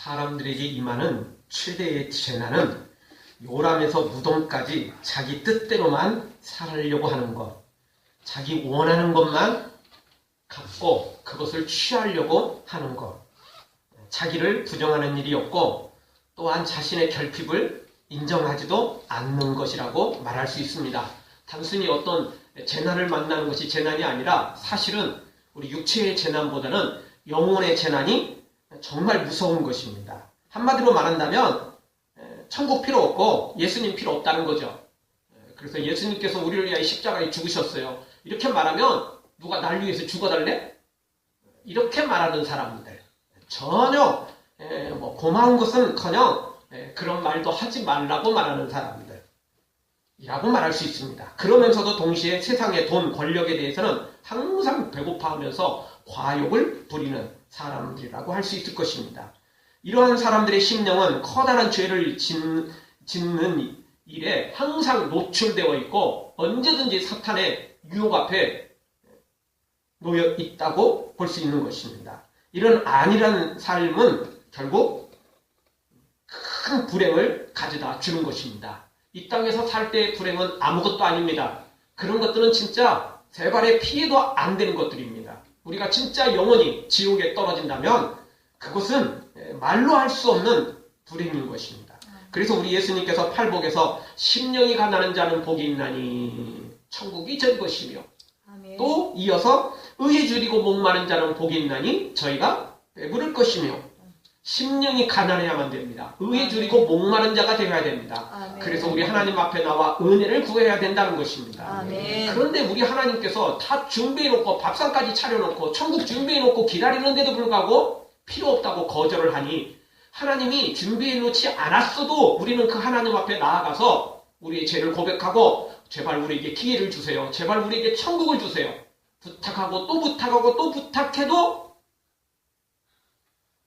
사람들에게 임하는 최대의 재난은 요람에서 무덤까지 자기 뜻대로만 살려고 하는 것, 자기 원하는 것만 갖고 그것을 취하려고 하는 것, 자기를 부정하는 일이 없고 또한 자신의 결핍을 인정하지도 않는 것이라고 말할 수 있습니다. 단순히 어떤 재난을 만나는 것이 재난이 아니라 사실은 우리 육체의 재난보다는 영혼의 재난이 정말 무서운 것입니다. 한마디로 말한다면 천국 필요 없고 예수님 필요 없다는 거죠. 그래서 예수님께서 우리를 위하여 십자가에 죽으셨어요. 이렇게 말하면 누가 날 위해서 죽어달래? 이렇게 말하는 사람들, 전혀 고마운 것은커녕 그런 말도 하지 말라고 말하는 사람들 이라고 말할 수 있습니다. 그러면서도 동시에 세상의 돈, 권력에 대해서는 항상 배고파하면서 과욕을 부리는 사람들이라고 할 수 있을 것입니다. 이러한 사람들의 심령은 커다란 죄를 짓는 일에 항상 노출되어 있고 언제든지 사탄의 유혹 앞에 놓여 있다고 볼 수 있는 것입니다. 이런 안일한 삶은 결국 큰 불행을 가져다 주는 것입니다. 이 땅에서 살 때의 불행은 아무것도 아닙니다. 그런 것들은 진짜 세 발의 피해도 안 되는 것들입니다. 우리가 진짜 영원히 지옥에 떨어진다면 그것은 말로 할 수 없는 불행인 것입니다. 그래서 우리 예수님께서 팔복에서 심령이 가난한 자는 복이 있나니 천국이 저희 것이며, 아멘. 또 이어서 의에 줄이고 목마른 자는 복이 있나니 저희가 배부를 것이며, 심령이 가난해야만 됩니다. 의에 줄이고 목마른 자가 되어야 됩니다. 아멘. 그래서 우리 하나님 앞에 나와 은혜를 구해야 된다는 것입니다. 아멘. 그런데 우리 하나님께서 다 준비해놓고 밥상까지 차려놓고 천국 준비해놓고 기다리는데도 불구하고 필요 없다고 거절을 하니, 하나님이 준비해놓지 않았어도 우리는 그 하나님 앞에 나아가서 우리의 죄를 고백하고 제발 우리에게 기회를 주세요. 제발 우리에게 천국을 주세요. 부탁하고 또 부탁하고 또 부탁해도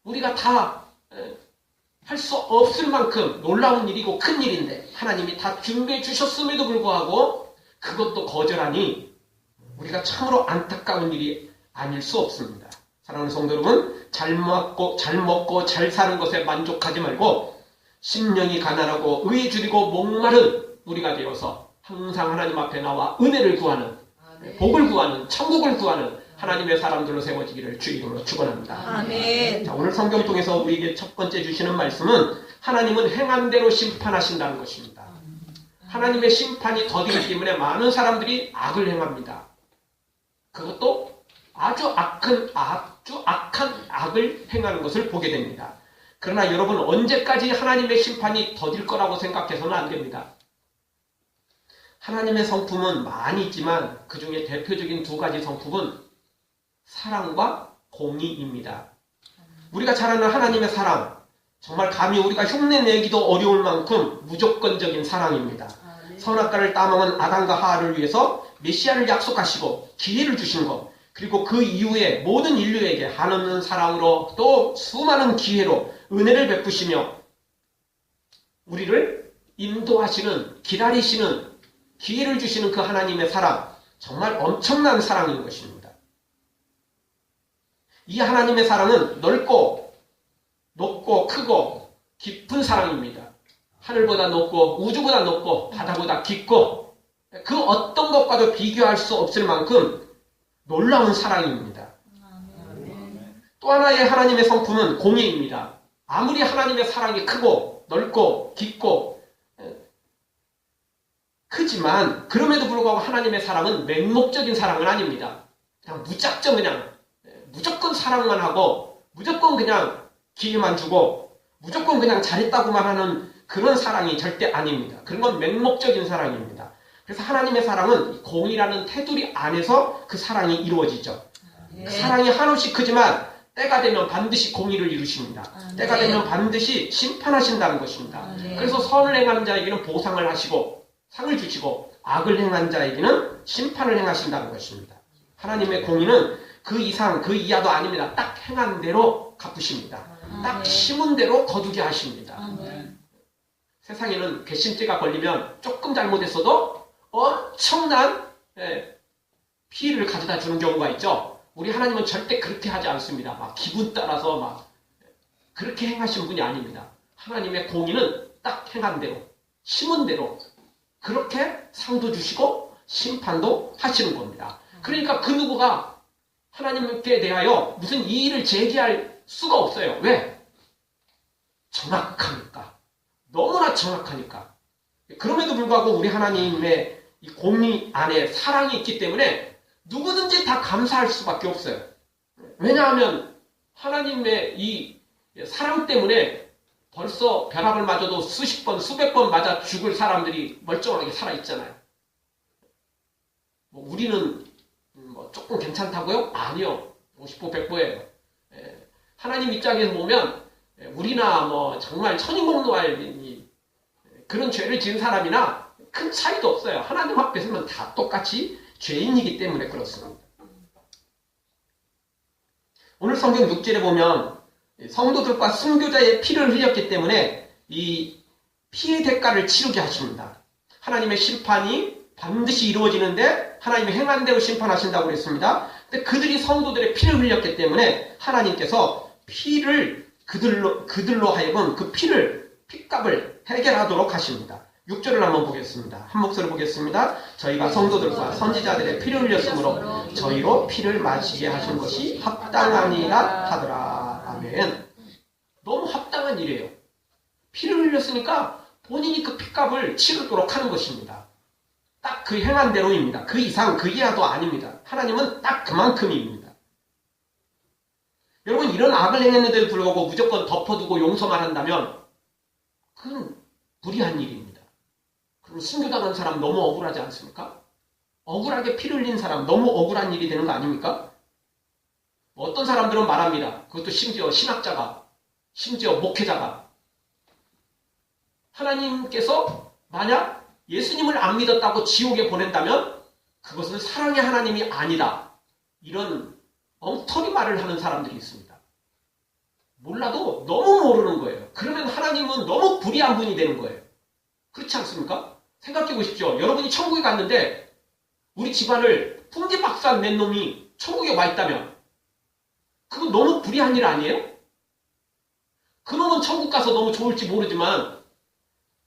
우리가 다 할 수 없을 만큼 놀라운 일이고 큰 일인데 하나님이 다 준비해 주셨음에도 불구하고 그것도 거절하니 우리가 참으로 안타까운 일이 아닐 수 없습니다. 사랑하는 성도 여러분, 잘 먹고 잘 사는 것에 만족하지 말고 심령이 가난하고 의에 줄이고 목마른 우리가 되어서 항상 하나님 앞에 나와 은혜를 구하는, 복을 구하는, 천국을 구하는 하나님의 사람들로 세워지기를 주 이름으로 축원합니다. 아멘. 자, 오늘 성경 통해서 우리에게 첫 번째 주시는 말씀은 하나님은 행한 대로 심판하신다는 것입니다. 하나님의 심판이 더디기 때문에 많은 사람들이 악을 행합니다. 그것도 아주 악한 악을 행하는 것을 보게 됩니다. 그러나 여러분, 언제까지 하나님의 심판이 더딜 거라고 생각해서는 안 됩니다. 하나님의 성품은 많이 있지만 그 중에 대표적인 두 가지 성품은 사랑과 공의입니다. 우리가 잘 아는 하나님의 사랑, 정말 감히 우리가 흉내내기도 어려울 만큼 무조건적인 사랑입니다. 선악과를 따먹은 아담과 하와를 위해서 메시아를 약속하시고 기회를 주신 것, 그리고 그 이후에 모든 인류에게 한없는 사랑으로 또 수많은 기회로 은혜를 베푸시며 우리를 인도하시는, 기다리시는, 기회를 주시는 그 하나님의 사랑, 정말 엄청난 사랑인 것입니다. 이 하나님의 사랑은 넓고 높고 크고 깊은 사랑입니다. 하늘보다 높고 우주보다 높고 바다보다 깊고 그 어떤 것과도 비교할 수 없을 만큼 놀라운 사랑입니다. 또 하나의 하나님의 성품은 공의입니다. 아무리 하나님의 사랑이 크고 넓고 깊고 크지만 그럼에도 불구하고 하나님의 사랑은 맹목적인 사랑은 아닙니다. 그냥 무조건 사랑만 하고 무조건 그냥 기회만 주고 무조건 그냥 잘했다고만 하는 그런 사랑이 절대 아닙니다. 그런 건 맹목적인 사랑입니다. 그래서 하나님의 사랑은 공의라는 테두리 안에서 그 사랑이 이루어지죠. 그 사랑이 한없이 크지만 때가 되면 반드시 공의를 이루십니다. 때가 되면 반드시 심판하신다는 것입니다. 그래서 선을 행하는 자에게는 보상을 하시고 상을 주시고 악을 행한 자에게는 심판을 행하신다는 것입니다. 하나님의 공의는 그 이상 그 이하도 아닙니다. 딱 행한 대로 갚으십니다. 딱 심은 대로 거두게 하십니다. 세상에는 괘씸죄가 걸리면 조금 잘못했어도 엄청난 피해를 가져다 주는 경우가 있죠. 우리 하나님은 절대 그렇게 하지 않습니다. 막 기분 따라서 막 그렇게 행하신 분이 아닙니다. 하나님의 공의는 딱 행한 대로, 심은 대로 그렇게 상도 주시고 심판도 하시는 겁니다. 그러니까 그 누구가 하나님께 대하여 무슨 이의를 제기할 수가 없어요. 왜? 정확하니까. 너무나 정확하니까. 그럼에도 불구하고 우리 하나님의 이 공의 안에 사랑이 있기 때문에 누구든지 다 감사할 수밖에 없어요. 왜냐하면 하나님의 이 사랑 때문에 벌써 벼락을 맞아도 수십 번, 수백 번 맞아 죽을 사람들이 멀쩡하게 살아있잖아요. 뭐 우리는 뭐 조금 괜찮다고요? 아니요. 50보 100보예요. 하나님 입장에서 보면 우리나 뭐 정말 천인공노할 그런 죄를 지은 사람이나 큰 차이도 없어요. 하나님 앞에서는 다 똑같이 죄인이기 때문에 그렇습니다. 오늘 성경 6절에 보면 성도들과 순교자의 피를 흘렸기 때문에 이 피의 대가를 치르게 하십니다. 하나님의 심판이 반드시 이루어지는데 하나님의 행한 대로 심판하신다고 그랬습니다. 근데 그들이 성도들의 피를 흘렸기 때문에 하나님께서 피를 그들로 하여금 그 피값을 해결하도록 하십니다. 6절을 한번 보겠습니다. 한 목소리 보겠습니다. 저희가 성도들과 선지자들의 피를 흘렸으므로 저희로 피를 마시게 하신 것이 합당하니라 하더라. 아멘. 너무 합당한 일이에요. 피를 흘렸으니까 본인이 그 피값을 치르도록 하는 것입니다. 딱 그 행한 대로입니다. 그 이상 그 이하도 아닙니다. 하나님은 딱 그만큼입니다. 여러분 이런 악을 행했는데도 불구하고 무조건 덮어두고 용서만 한다면 그건 무리한 일입니다. 그럼 순교당한 사람 너무 억울하지 않습니까? 억울하게 피를 흘린 사람 너무 억울한 일이 되는 거 아닙니까? 어떤 사람들은 말합니다. 그것도 심지어 신학자가, 심지어 목회자가 하나님께서 만약 예수님을 안 믿었다고 지옥에 보낸다면 그것은 사랑의 하나님이 아니다. 이런 엉터리 말을 하는 사람들이 있습니다. 몰라도 너무 모르는 거예요. 그러면 하나님은 너무 불의한 분이 되는 거예요. 그렇지 않습니까? 생각해 보십시오. 여러분이 천국에 갔는데 우리 집안을 풍지박산 낸 놈이 천국에 와 있다면 그건 너무 불의한 일 아니에요? 그 놈은 천국 가서 너무 좋을지 모르지만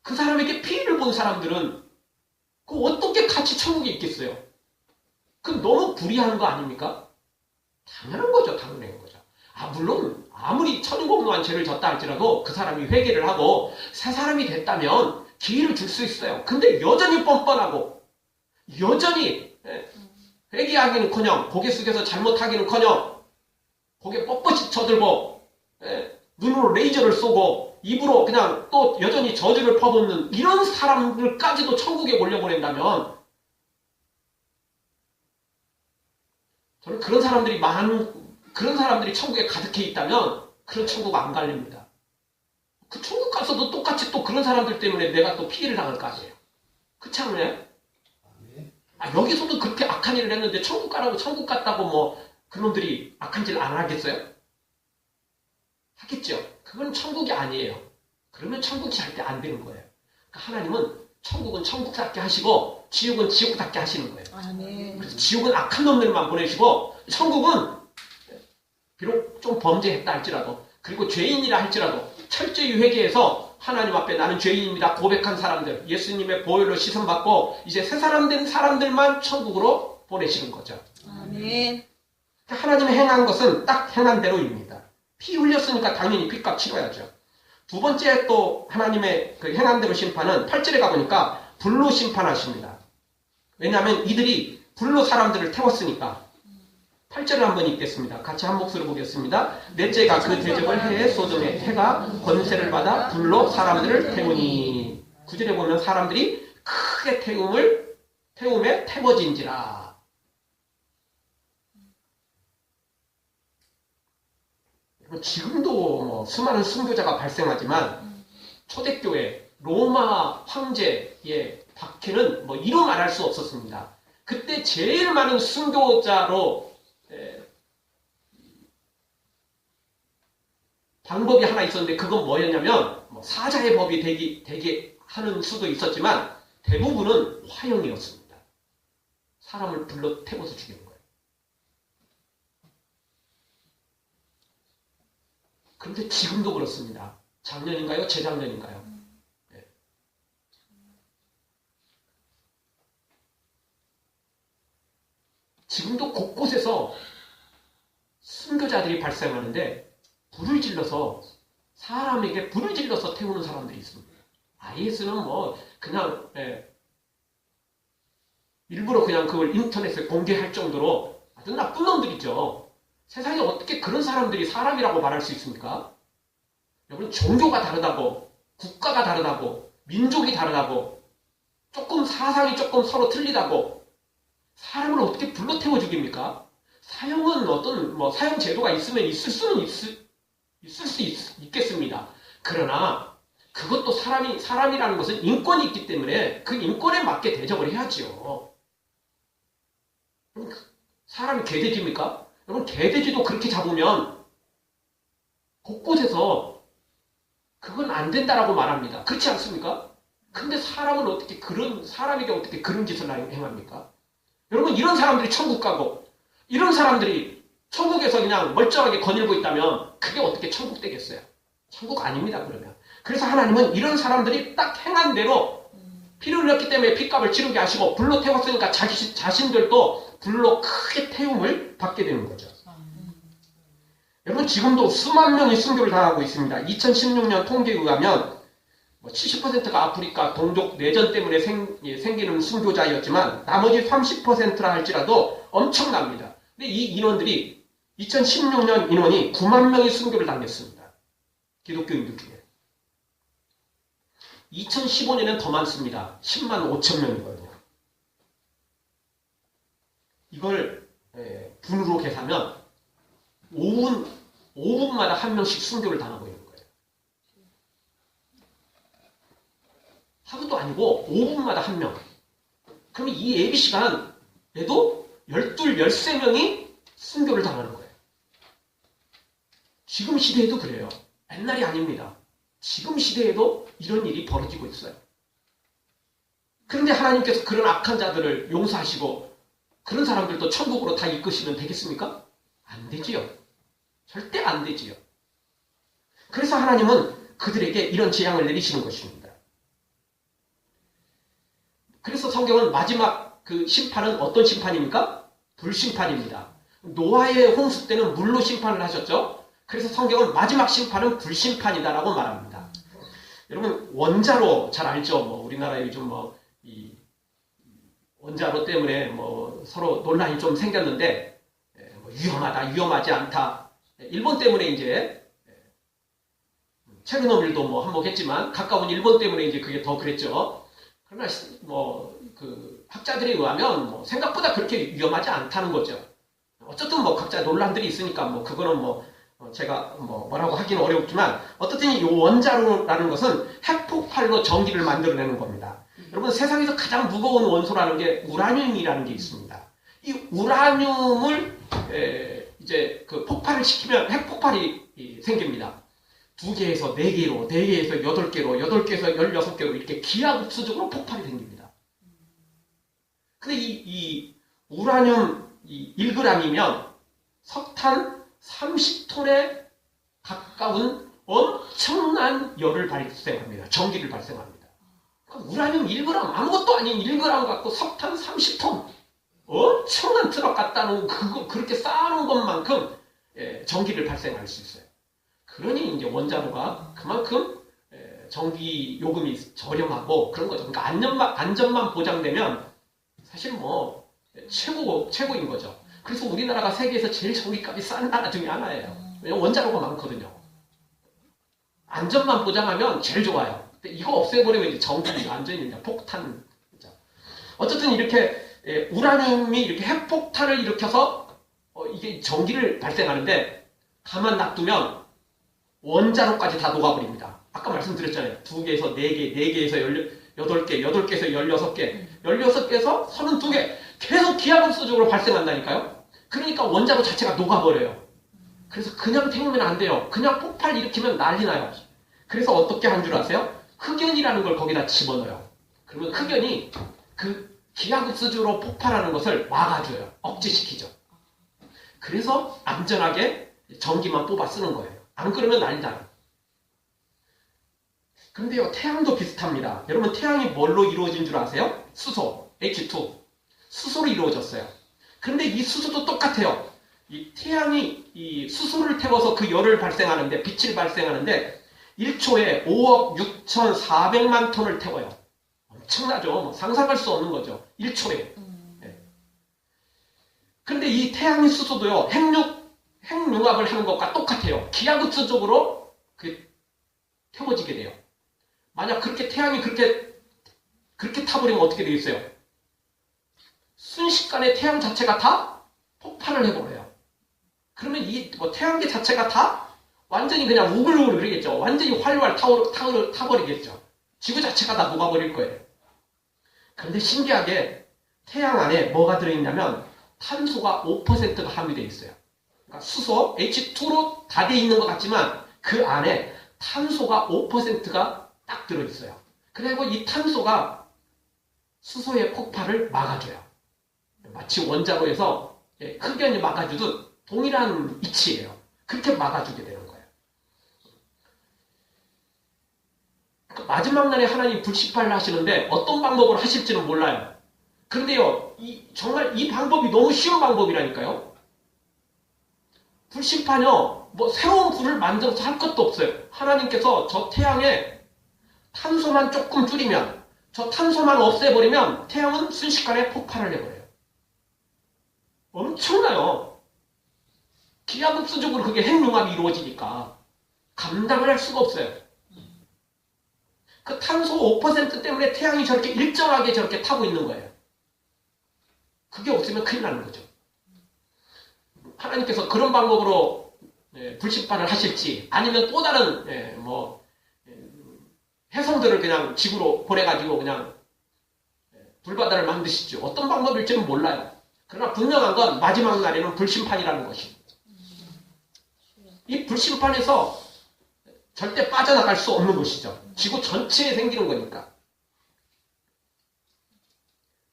그 사람에게 피해를 본 사람들은 그 어떻게 같이 천국에 있겠어요? 그럼 너무 불의한 거 아닙니까? 당연한 거죠. 당연한 거죠. 물론 아무리 천인공노한 죄를 졌다 할지라도 그 사람이 회개를 하고 새 사람이 됐다면 기회를 줄 수 있어요. 근데 여전히 뻔뻔하고 여전히 회개하기는커녕 고개 숙여서 잘못하기는커녕 고개 뻣뻣이 쳐들고 눈으로 레이저를 쏘고 입으로 그냥 또 여전히 저주를 퍼붓는 이런 사람들까지도 천국에 몰려보낸다면 저는 그런 사람들이 천국에 가득해 있다면 그런 천국 안 갈립니다. 그 천국 가서도 똑같이 또 그런 사람들 때문에 내가 또 피해를 당할 거 아니에요. 그렇지 않나요? 여기서도 그렇게 악한 일을 했는데 천국 가라고 천국 갔다고 뭐 그놈들이 악한 짓을 안 하겠어요? 하겠죠. 그건 천국이 아니에요. 그러면 천국이 절대 안 되는 거예요. 그러니까 하나님은 천국은 천국답게 하시고 지옥은 지옥답게 하시는 거예요. 그래서 지옥은 악한 놈들만 보내시고 천국은 비록 좀 범죄했다 할지라도 그리고 죄인이라 할지라도 철저히 회개해서 하나님 앞에 나는 죄인입니다 고백한 사람들 예수님의 보혈로 씻음받고 이제 새 사람 된 사람들만 천국으로 보내시는 거죠. 아멘. 하나님의 행한 것은 딱 행한 대로입니다. 피 흘렸으니까 당연히 피값 치러야죠. 두 번째 또 하나님의 그 행한 대로 심판은 8절에 가보니까 불로 심판하십니다. 왜냐하면 이들이 불로 사람들을 태웠으니까. 8절을 한번 읽겠습니다. 같이 한 목소리 보겠습니다. 넷째가 그 대적을 해해 소돔의 해가 권세를 받아 불로 사람들을 태우니. 9절에 보면 사람들이 크게 태움에 태워진지라. 지금도 뭐 수많은 순교자가 발생하지만 초대교회 로마 황제의 박해는 뭐 이루 말할 수 없었습니다. 그때 제일 많은 순교자로 방법이 하나 있었는데 그건 뭐였냐면 뭐 사자의 법이 되게 하는 수도 있었지만 대부분은 화형이었습니다. 사람을 불러 태워서 죽이는 거예요. 그런데 지금도 그렇습니다. 작년인가요? 재작년인가요? 네. 지금도 곳곳에서 순교자들이 발생하는데 불을 질러서 사람에게 불을 질러서 태우는 사람들이 있습니다. IS는 뭐 그냥 일부러 그냥 그걸 인터넷에 공개할 정도로 아주 나쁜 놈들이죠. 세상에 어떻게 그런 사람들이 사람이라고 말할 수 있습니까? 여러분, 종교가 다르다고, 국가가 다르다고, 민족이 다르다고, 조금 사상이 조금 서로 틀리다고 사람을 어떻게 불러 태워 죽입니까? 사형은 어떤 사형 제도가 있으면 있을 수는 있겠습니다. 그러나 그것도 사람이라는 것은 인권이 있기 때문에 그 인권에 맞게 대접을 해야지요. 사람이 개돼지입니까? 여러분, 개돼지도 그렇게 잡으면 곳곳에서 그건 안 된다라고 말합니다. 그렇지 않습니까? 근데 사람에게 어떻게 그런 짓을 행합니까? 여러분, 이런 사람들이 천국 가고 이런 사람들이 천국에서 그냥 멀쩡하게 거닐고 있다면 그게 어떻게 천국 되겠어요? 천국 아닙니다, 그러면. 그래서 하나님은 이런 사람들이 딱 행한 대로 피를 흘렸기 때문에 핏값을 치르게 하시고 불로 태웠으니까 자신들도 불로 크게 태움을 받게 되는 거죠. 여러분, 지금도 수만 명이 순교를 당하고 있습니다. 2016년 통계에 의하면 70%가 아프리카 동족 내전 때문에 생기는 순교자였지만 나머지 30%라 할지라도 엄청납니다. 근데 이 인원들이 2016년 인원이 9만 명이 순교를 당했습니다. 기독교인들 중에. 2015년에는 더 많습니다. 10만 5천 명이거든요. 이걸 분으로 계산하면 5분마다 한 명씩 순교를 당하고 있는 거예요. 하루도 아니고 5분마다 한 명. 그러면 이 예비 시간에도 12, 13명이 순교를 당하는 거예요. 지금 시대에도 그래요. 옛날이 아닙니다. 지금 시대에도 이런 일이 벌어지고 있어요. 그런데 하나님께서 그런 악한 자들을 용서하시고 그런 사람들도 천국으로 다 이끄시면 되겠습니까? 안 되지요. 절대 안 되지요. 그래서 하나님은 그들에게 이런 재앙을 내리시는 것입니다. 그래서 성경은 마지막 그 심판은 어떤 심판입니까? 불심판입니다. 노아의 홍수 때는 물로 심판을 하셨죠. 그래서 성경은 마지막 심판은 불심판이다라고 말합니다. 여러분, 원자로 잘 알죠? 우리나라에 요즘 이 원자로 때문에 서로 논란이 좀 생겼는데 위험하다, 위험하지 않다. 일본 때문에 이제 체르노빌도 한몫했지만 가까운 일본 때문에 이제 그게 더 그랬죠. 그러나 그 학자들에 의하면 생각보다 그렇게 위험하지 않다는 거죠. 어쨌든 각자 논란들이 있으니까 그거는 제가 뭐라고 하기는 어렵지만 어떻든 이 원자로라는 것은 핵폭발로 전기를 만들어내는 겁니다. 여러분, 세상에서 가장 무거운 원소라는 게 우라늄이라는 게 있습니다. 이 우라늄을 이제 그 폭발을 시키면 핵폭발이 생깁니다. 2개에서 4개로, 4개에서 8개로, 8개에서 16개로 이렇게 기하급수적으로 폭발이 생깁니다. 근데 이 우라늄 1g이면 석탄 30톤에 가까운 엄청난 열을 발생합니다. 전기를 발생합니다. 그러니까 우라늄 1g, 아무것도 아닌 1g 갖고 석탄 30톤, 엄청난 트럭 갖다 놓은 그렇게 쌓아놓은 것만큼 전기를 발생할 수 있어요. 그러니 이제 원자로가 그만큼 전기 요금이 저렴하고 그런 거죠. 그러니까 안전만 보장되면 사실 최고인 거죠. 그래서 우리나라가 세계에서 제일 전기값이 싼 나라 중에 하나예요. 왜냐면 원자로가 많거든요. 안전만 보장하면 제일 좋아요. 근데 이거 없애버리면 이제 전기 안전입니다. 폭탄. 어쨌든 이렇게 우라늄이 이렇게 핵폭탄을 일으켜서 이게 전기를 발생하는데 가만 놔두면 원자로까지 다 녹아버립니다. 아까 말씀드렸잖아요. 2개에서 4개, 4개에서 8개, 8개에서 16개, 16개에서 32개 계속 기하급수적으로 발생한다니까요. 그러니까 원자로 자체가 녹아버려요. 그래서 그냥 태우면 안 돼요. 그냥 폭발 일으키면 난리 나요. 그래서 어떻게 한 줄 아세요? 흑연이라는 걸 거기다 집어넣어요. 그러면 흑연이 그 기하급수적으로 폭발하는 것을 막아줘요. 억제시키죠. 그래서 안전하게 전기만 뽑아 쓰는 거예요. 안 그러면 난리잖아. 근데요, 태양도 비슷합니다. 여러분, 태양이 뭘로 이루어진 줄 아세요? 수소, H2. 수소로 이루어졌어요. 근데 이 수소도 똑같아요. 이 태양이 이 수소를 태워서 그 열을 발생하는데, 빛을 발생하는데, 1초에 5억 6,400만 톤을 태워요. 엄청나죠? 뭐 상상할 수 없는 거죠. 1초에. 네. 근데 이 태양의 수소도요, 핵융합을 하는 것과 똑같아요. 기하급수적으로 태워지게 돼요. 만약 그렇게 태양이 그렇게 타버리면 어떻게 되겠어요? 순식간에 태양 자체가 다 폭발을 해버려요. 그러면 태양계 자체가 다 완전히 그냥 우글우글 그러겠죠. 완전히 활활 타버리겠죠. 지구 자체가 다 녹아버릴 거예요. 그런데 신기하게 태양 안에 뭐가 들어있냐면 탄소가 5%가 함유되어 있어요. 그러니까 수소, H2로 다 되어 있는 것 같지만 그 안에 탄소가 5%가 딱 들어있어요. 그리고 이 탄소가 수소의 폭발을 막아줘요. 마치 원자로에서 흡연을 막아주듯 동일한 이치예요. 그렇게 막아주게 되는 거예요. 마지막 날에 하나님 불심판을 하시는데 어떤 방법으로 하실지는 몰라요. 그런데요, 정말 이 방법이 너무 쉬운 방법이라니까요. 불심판이요, 새로운 불을 만들어서 할 것도 없어요. 하나님께서 저 태양에 탄소만 조금 줄이면, 저 탄소만 없애버리면 태양은 순식간에 폭발을 해버려요. 엄청나요. 기하급수적으로 그게 핵융합이 이루어지니까 감당을 할 수가 없어요. 그 탄소 5% 때문에 태양이 저렇게 일정하게 저렇게 타고 있는 거예요. 그게 없으면 큰일 나는 거죠. 하나님께서 그런 방법으로 불심판을 하실지 아니면 또 다른 해성들을 그냥 지구로 보내가지고 그냥 불바다를 만드시죠. 어떤 방법일지는 몰라요. 그러나 분명한 건 마지막 날에는 불심판이라는 것입니다. 이 불심판에서 절대 빠져나갈 수 없는 것이죠. 지구 전체에 생기는 거니까.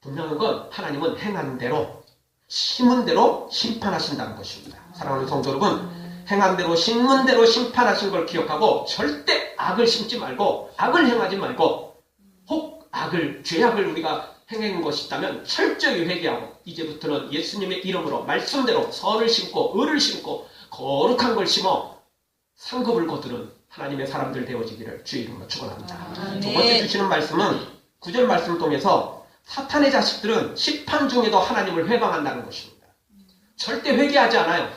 분명한 건 하나님은 행한 대로, 심은 대로 심판하신다는 것입니다. 사랑하는 성도 여러분, 행한 대로, 심은 대로 심판하신 걸 기억하고 절대 악을 심지 말고 악을 행하지 말고 혹 죄악을 우리가 행한 것이 있다면 철저히 회개하고 이제부터는 예수님의 이름으로 말씀대로 선을 심고 의를 심고 거룩한 걸 심어 상급을 거두는 하나님의 사람들 되어지기를 주의 이름으로 축원합니다. 두 번째 주시는 말씀은 9절 말씀을 통해서 사탄의 자식들은 심판 중에도 하나님을 회방한다는 것입니다. 절대 회개하지 않아요.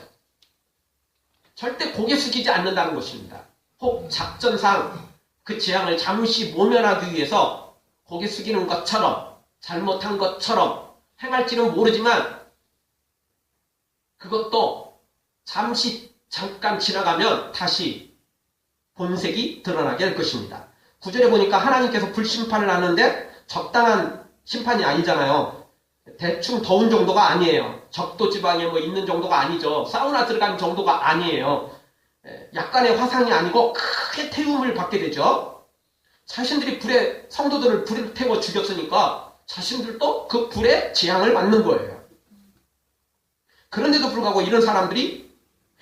절대 고개 숙이지 않는다는 것입니다. 혹 작전상 그 재앙을 잠시 모면하기 위해서 고개 숙이는 것처럼 잘못한 것처럼 행할지는 모르지만 그것도 잠깐 지나가면 다시 본색이 드러나게 될 것입니다. 9절에 보니까 하나님께서 불심판을 하는데 적당한 심판이 아니잖아요. 대충 더운 정도가 아니에요. 적도 지방에 있는 정도가 아니죠. 사우나 들어간 정도가 아니에요. 약간의 화상이 아니고 크게 태움을 받게 되죠. 자신들이 성도들을 불에 태워 죽였으니까 자신들도 그 불의 재앙을 받는 거예요. 그런데도 불구하고 이런 사람들이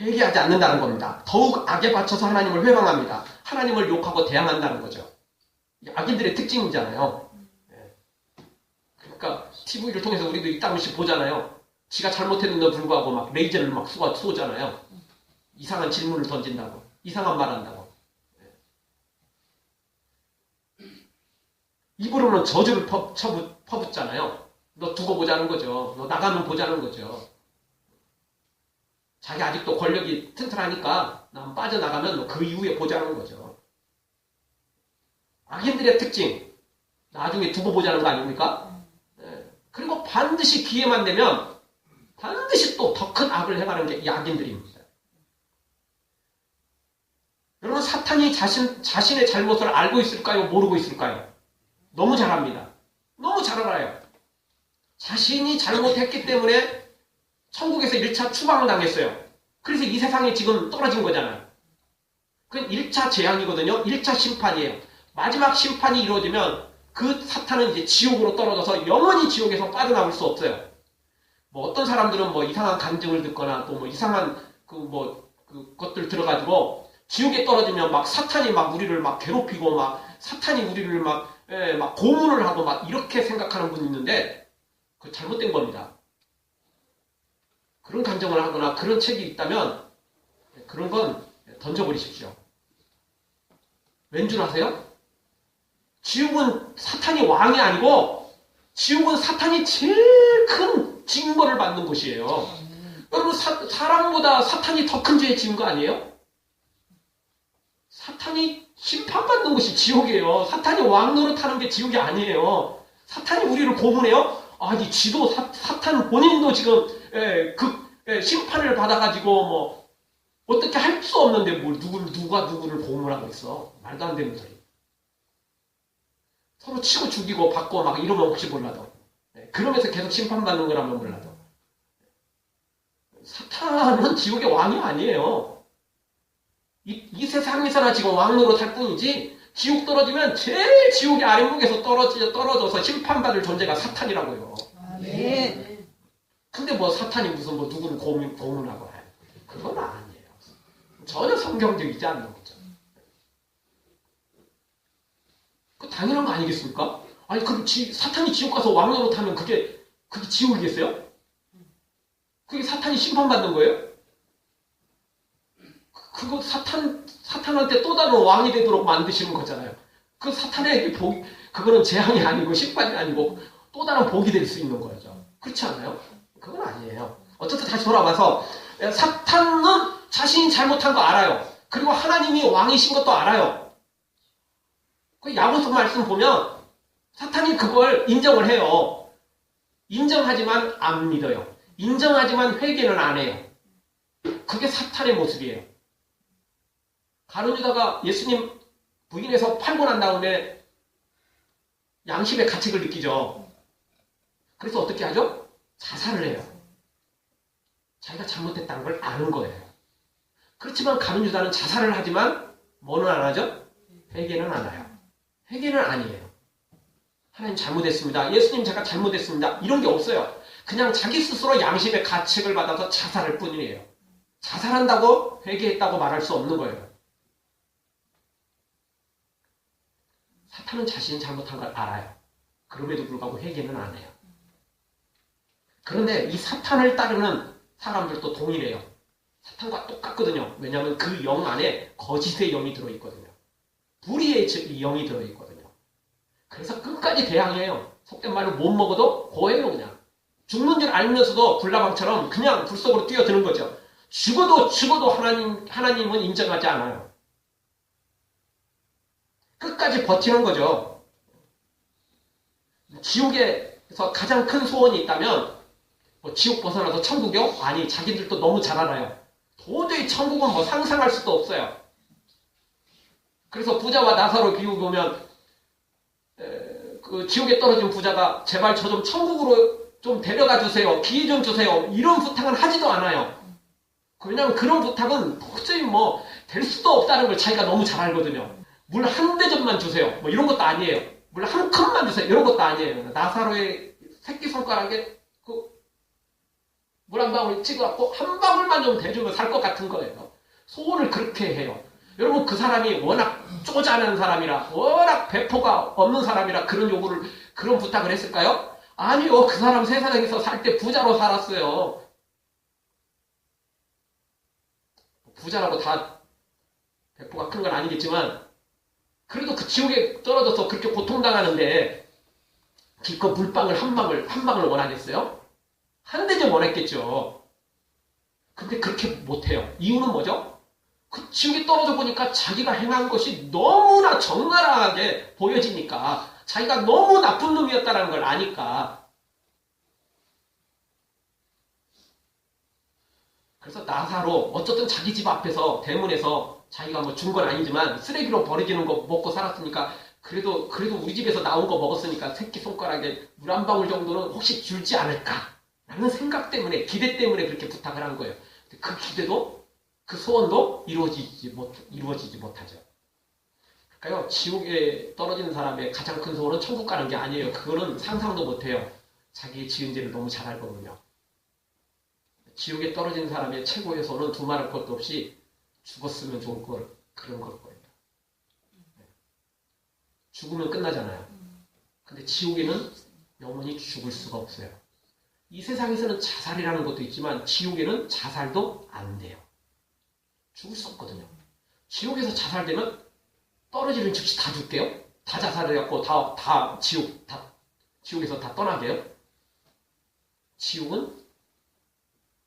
회개하지 않는다는 겁니다. 더욱 악에 받쳐서 하나님을 회방합니다. 하나님을 욕하고 대항한다는 거죠. 악인들의 특징이잖아요. 그러니까 TV를 통해서 우리도 이따금씩 보잖아요. 지가 잘못했는데도 불구하고 막 레이저를 막 쏘잖아요. 이상한 질문을 던진다고. 이상한 말 한다고. 입으로는 저주를 퍼붓잖아요. 너 두고 보자는 거죠. 너 나가면 보자는 거죠. 자기 아직도 권력이 튼튼하니까 난 빠져나가면 그 이후에 보자는 거죠. 악인들의 특징. 나중에 두고 보자는 거 아닙니까? 그리고 반드시 기회만 되면 반드시 또 더 큰 악을 행하는 게 이 악인들입니다. 여러분, 사탄이 자신의 잘못을 알고 있을까요? 모르고 있을까요? 너무 잘 압니다. 너무 잘 알아요. 자신이 잘못했기 때문에 천국에서 1차 추방을 당했어요. 그래서 이 세상에 지금 떨어진 거잖아요. 그건 1차 재앙이거든요. 1차 심판이에요. 마지막 심판이 이루어지면 그 사탄은 이제 지옥으로 떨어져서 영원히 지옥에서 빠져나올 수 없어요. 어떤 사람들은 이상한 간증을 듣거나 또 이상한 것들 들어가지고 지옥에 떨어지면 막 사탄이 막 우리를 막 괴롭히고 막 사탄이 우리를 막 고문을 하고 막 이렇게 생각하는 분이 있는데 그 잘못된 겁니다. 그런 감정을 하거나 그런 책이 있다면 그런 건 던져버리십시오. 왠 줄 아세요? 지옥은 사탄이 왕이 아니고 지옥은 사탄이 제일 큰 징벌을 받는 곳이에요. 여러분 사람보다 사탄이 더 큰 죄에 지은 거 아니에요? 사탄이 심판받는 곳이 지옥이에요. 사탄이 왕 노릇하는 게 지옥이 아니에요. 사탄이 우리를 고문해요? 아니 지도 사탄 본인도 지금 심판을 받아가지고 뭐 어떻게 할 수 없는데 뭘 누가 누구를 고문하고 있어. 말도 안 되는 소리. 서로 치고 죽이고 받고 막 이러면 혹시 몰라도. 그러면서 계속 심판받는 거라면 몰라도. 사탄은 지옥의 왕이 아니에요. 이 세상에서나 지금 왕 노릇할 뿐이지 지옥 떨어지면 제일 지옥의 아랫목에서 떨어져서 심판받을 존재가 사탄이라고요. 네. 근데 뭐 사탄이 무슨 뭐 누구를 고문하고 해. 그건 아니에요. 전혀 성경적이지 않는 거죠. 그 당연한 거 아니겠습니까? 아니 그럼 사탄이 지옥 가서 왕 노릇하면 그게 지옥이겠어요? 그게 사탄이 심판받는 거예요? 그거 사탄한테 또 다른 왕이 되도록 만드시는 거잖아요. 그 사탄에게 그거는 재앙이 아니고 심판이 아니고 또 다른 복이 될 수 있는 거죠. 그렇지 않아요? 그건 아니에요. 어쨌든 다시 돌아와서 사탄은 자신이 잘못한 거 알아요. 그리고 하나님이 왕이신 것도 알아요. 그 야고보 말씀 보면 사탄이 그걸 인정을 해요. 인정하지만 안 믿어요. 인정하지만 회개는 안 해요. 그게 사탄의 모습이에요. 가룟유다가 예수님 부인해서 팔고 난 다음에 양심의 가책을 느끼죠. 그래서 어떻게 하죠? 자살을 해요. 자기가 잘못했다는 걸 아는 거예요. 그렇지만 가룟유다는 자살을 하지만 뭐는 안 하죠? 회개는 안 해요. 회개는 아니에요. 하나님 잘못했습니다. 예수님 제가 잘못했습니다. 이런 게 없어요. 그냥 자기 스스로 양심의 가책을 받아서 자살할 뿐이에요. 자살한다고 회개했다고 말할 수 없는 거예요. 사탄은 자신이 잘못한 걸 알아요. 그럼에도 불구하고 회개는 안 해요. 그런데 이 사탄을 따르는 사람들도 동일해요. 사탄과 똑같거든요. 왜냐하면 그 영 안에 거짓의 영이 들어있거든요. 불의의 영이 들어있거든요. 그래서 끝까지 대항해요. 속된 말로 못 먹어도 고해요 그냥. 죽는 줄 알면서도 불나방처럼 그냥 불 속으로 뛰어드는 거죠. 죽어도 하나님은 인정하지 않아요. 끝까지 버티는 거죠. 지옥에서 가장 큰 소원이 있다면 뭐 지옥 벗어나서 천국이요? 아니 자기들도 너무 잘 알아요. 도저히 천국은 뭐 상상할 수도 없어요. 그래서 부자와 나사로 비유 보면 그 지옥에 떨어진 부자가 제발 저 좀 천국으로 좀 데려가 주세요. 기회 좀 주세요. 이런 부탁은 하지도 않아요. 왜냐하면 그런 부탁은 도저히 뭐 될 수도 없다는 걸 자기가 너무 잘 알거든요. 물 한 대접만 주세요. 뭐 이런 것도 아니에요. 물 한 컵만 주세요. 이런 것도 아니에요. 나사로의 새끼손가락에 물 한 방울 찍어갖고 한 방울만 좀 대주면 살 것 같은 거예요. 소원을 그렇게 해요. 여러분 그 사람이 워낙 쪼잔한 사람이라 워낙 배포가 없는 사람이라 그런 부탁을 했을까요? 아니요. 그 사람 세상에서 살 때 부자로 살았어요. 부자라고 다 배포가 큰 건 아니겠지만 그래도 그 지옥에 떨어져서 그렇게 고통당하는데 기껏 물방울 한 방울 원하겠어요? 한 대접 원했겠죠. 근데 그렇게 못해요. 이유는 뭐죠? 그 지옥에 떨어져 보니까 자기가 행한 것이 너무나 적나라하게 보여지니까 자기가 너무 나쁜 놈이었다는 걸 아니까. 그래서 나사로 어쨌든 자기 집 앞에서 대문에서 자기가 뭐 준 건 아니지만 쓰레기로 버려지는 거 먹고 살았으니까 그래도 우리 집에서 나온 거 먹었으니까 새끼손가락에 물 한 방울 정도는 혹시 줄지 않을까 라는 생각 때문에 기대 때문에 그렇게 부탁을 한 거예요. 그 기대도 그 소원도 이루어지지 못하죠. 그러니까요, 지옥에 떨어지는 사람의 가장 큰 소원은 천국 가는 게 아니에요. 그거는 상상도 못해요. 자기의 지은 죄를 너무 잘 알거든요. 지옥에 떨어진 사람의 최고의 소원은 두말할 것도 없이 죽었으면 좋을 걸. 그런 걸 거예요. 죽으면 끝나잖아요. 근데 지옥에는 영원히 죽을 수가 없어요. 이 세상에서는 자살이라는 것도 있지만 지옥에는 자살도 안 돼요. 죽을 수 없거든요. 지옥에서 자살되면 떨어지는 즉시 다 죽게요? 다 자살해갖고 지옥에서 다 떠나게요? 지옥은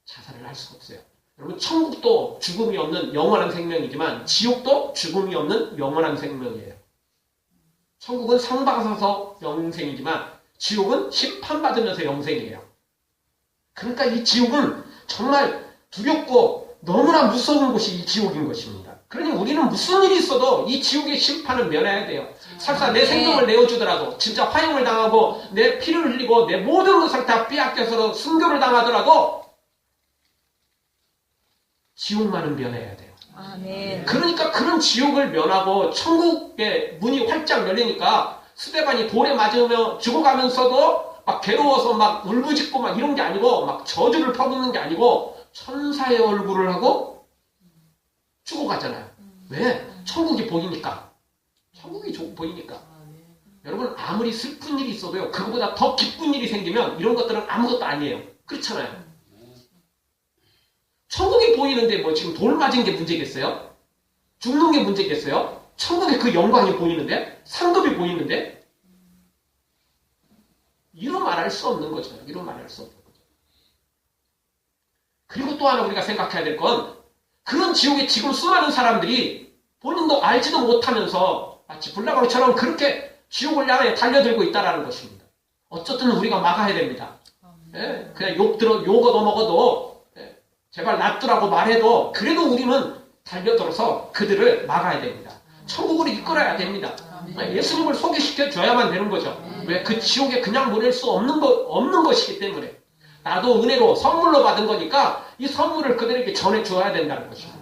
자살을 할 수가 없어요. 여러분, 천국도 죽음이 없는 영원한 생명이지만 지옥도 죽음이 없는 영원한 생명이에요. 천국은 상 받아서 영생이지만 지옥은 심판받으면서 영생이에요. 그러니까 이 지옥은 정말 두렵고 너무나 무서운 곳이 이 지옥인 것입니다. 그러니 우리는 무슨 일이 있어도 이 지옥의 심판을 면해야 돼요. 설사 내 생명을 내어주더라도, 진짜 화형을 당하고 내 피를 흘리고 내 모든 것을 다 빼앗겨서 순교를 당하더라도 지옥만은 면해야 돼요. 아멘. 그러니까 그런 지옥을 면하고 천국의 문이 활짝 열리니까 스데반이 돌에 맞으며 죽어가면서도 막 괴로워서 막 울부짖고 막 이런 게 아니고 막 저주를 퍼붓는 게 아니고 천사의 얼굴을 하고 죽어가잖아요. 왜? 천국이 보이니까. 천국이 보이니까. 여러분, 아무리 슬픈 일이 있어도요, 그거보다 더 기쁜 일이 생기면 이런 것들은 아무것도 아니에요. 그렇잖아요. 천국이 보이는데 뭐 지금 돌 맞은 게 문제겠어요? 죽는 게 문제겠어요? 천국의 그 영광이 보이는데? 상급이 보이는데? 이루 말할 수 없는 거죠. 이루 말할 수 없는 거죠. 그리고 또 하나 우리가 생각해야 될 건, 그런 지옥에 지금 수많은 사람들이 본인도 알지도 못하면서 마치 불나방처럼 그렇게 지옥을 향해 달려들고 있다는 것입니다. 어쨌든 우리가 막아야 됩니다. 예? 그냥 욕 얻어먹어도, 예? 제발 놔두라고 말해도 그래도 우리는 달려들어서 그들을 막아야 됩니다. 천국으로 이끌어야 됩니다. 예수님을 소개시켜 줘야만 되는 거죠. 왜? 그 지옥에 그냥 보낼 수 없는 것이기 때문에. 나도 은혜로 선물로 받은 거니까 이 선물을 그들에게 전해줘야 된다는 것입니다.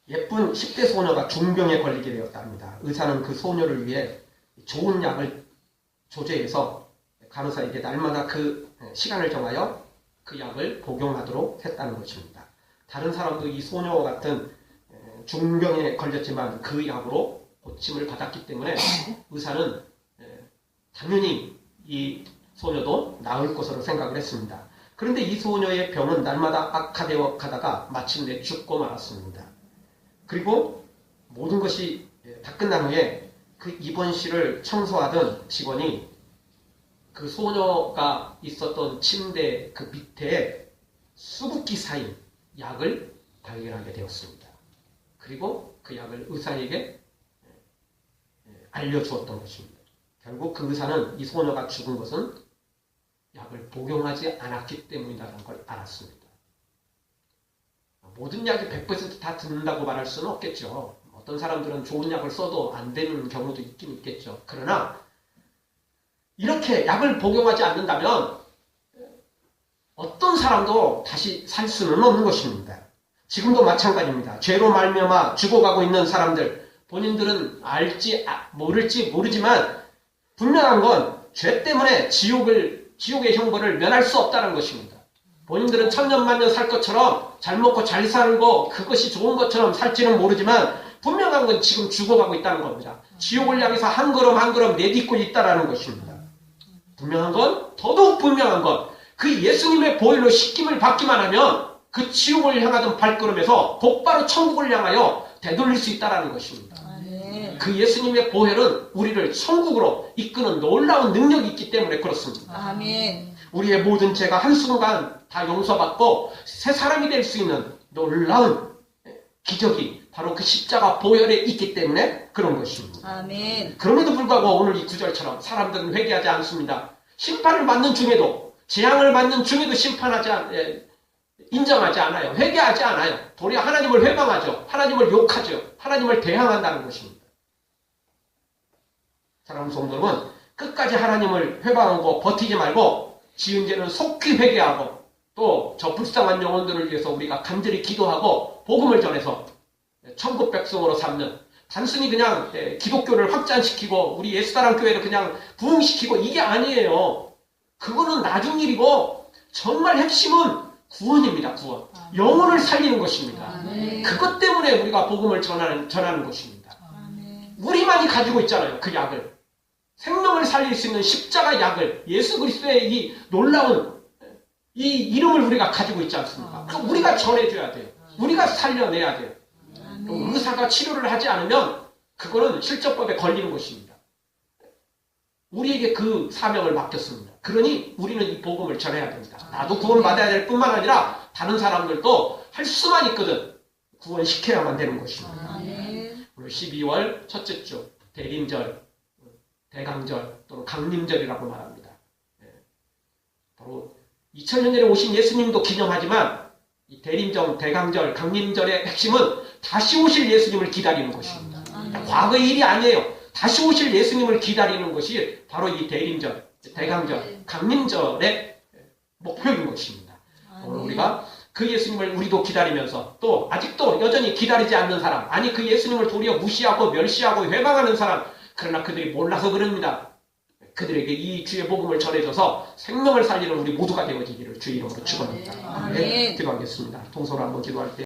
예쁜 10대 소녀가 중병에 걸리게 되었다 합니다. 의사는 그 소녀를 위해 좋은 약을 조제해서 간호사에게 날마다 그 시간을 정하여 그 약을 복용하도록 했다는 것입니다. 다른 사람도 이 소녀와 같은 중병에 걸렸지만 그 약으로 고침을 받았기 때문에 의사는 당연히 이 소녀도 나을 것으로 생각을 했습니다. 그런데 이 소녀의 병은 날마다 악화되어 가다가 마침내 죽고 말았습니다. 그리고 모든 것이 다 끝난 후에 그 입원실을 청소하던 직원이 그 소녀가 있었던 침대 그 밑에 수북히 쌓인 약을 발견하게 되었습니다. 그리고 그 약을 의사에게 알려주었던 것입니다. 결국 그 의사는 이 소녀가 죽은 것은 약을 복용하지 않았기 때문이라는 걸 알았습니다. 모든 약이 100%다 듣는다고 말할 수는 없겠죠. 어떤 사람들은 좋은 약을 써도 안 되는 경우도 있긴 있겠죠. 그러나 이렇게 약을 복용하지 않는다면 어떤 사람도 다시 살 수는 없는 것입니다. 지금도 마찬가지입니다. 죄로 말미암아 죽어가고 있는 사람들, 본인들은 알지 모를지 모르지만 분명한 건 죄 때문에 지옥의 형벌을 면할 수 없다는 것입니다. 본인들은 천년만년 살 것처럼 잘 먹고 잘 살고 그것이 좋은 것처럼 살지는 모르지만 분명한 건 지금 죽어가고 있다는 겁니다. 지옥을 향해서 한 걸음 한 걸음 내딛고 있다는 것입니다. 분명한 건, 더더욱 분명한 건, 그 예수님의 보혈로 씻김을 받기만 하면 그 지옥을 향하던 발걸음에서 곧바로 천국을 향하여 되돌릴 수 있다는 것입니다. 그 예수님의 보혈은 우리를 천국으로 이끄는 놀라운 능력이 있기 때문에 그렇습니다. 아멘. 우리의 모든 죄가 한순간 다 용서받고 새 사람이 될 수 있는 놀라운 기적이 바로 그 십자가 보혈에 있기 때문에 그런 것입니다. 아멘. 그럼에도 불구하고 오늘 이 구절처럼 사람들은 회개하지 않습니다. 심판을 받는 중에도, 재앙을 받는 중에도 인정하지 않아요. 회개하지 않아요. 도리어 하나님을 회방하죠. 하나님을 욕하죠. 하나님을 대항한다는 것입니다. 사랑하는 성도는 끝까지 하나님을 회방하고 버티지 말고 지은 죄는 속히 회개하고 또 저 불쌍한 영혼들을 위해서 우리가 간절히 기도하고 복음을 전해서 천국 백성으로 삼는, 단순히 그냥 기독교를 확장시키고 우리 예수사랑교회를 그냥 부흥시키고 이게 아니에요. 그거는 나중 일이고 정말 핵심은 구원입니다. 구원. 영혼을 살리는 것입니다. 아멘. 그것 때문에 우리가 복음을 전하는 것입니다. 아멘. 우리만이 가지고 있잖아요. 그 약을. 생명을 살릴 수 있는 십자가 약을, 예수 그리스도의 이 놀라운 이 이름을 우리가 가지고 있지 않습니까? 그 우리가 전해줘야 돼요. 우리가 살려내야 돼요. 의사가 치료를 하지 않으면 그거는 실정법에 걸리는 것입니다. 우리에게 그 사명을 맡겼습니다. 그러니 우리는 이 복음을 전해야 됩니다. 나도 구원받아야 될 뿐만 아니라 다른 사람들도 할 수만 있거든 구원시켜야만 되는 것입니다. 아멘. 오늘 12월 첫째 주 대림절, 대강절 또는 강림절이라고 말합니다. 바로 2000년 전에 오신 예수님도 기념하지만 이 대림절, 대강절, 강림절의 핵심은 다시 오실 예수님을 기다리는 것입니다. 과거의 일이 아니에요. 다시 오실 예수님을 기다리는 것이 바로 이 대림절, 대강절, 강림절의 목표인 것입니다. 오늘 우리가 그 예수님을 우리도 기다리면서 또 아직도 여전히 기다리지 않는 사람, 아니 그 예수님을 도리어 무시하고 멸시하고 회방하는 사람, 그러나 그들이 몰라서 그럽니다. 그들에게 이 주의 복음을 전해줘서 생명을 살리는 우리 모두가 되어지기를 주의 이름으로 축원합니다. 아멘. 기도하겠습니다. 통솔로 한번 기도할 때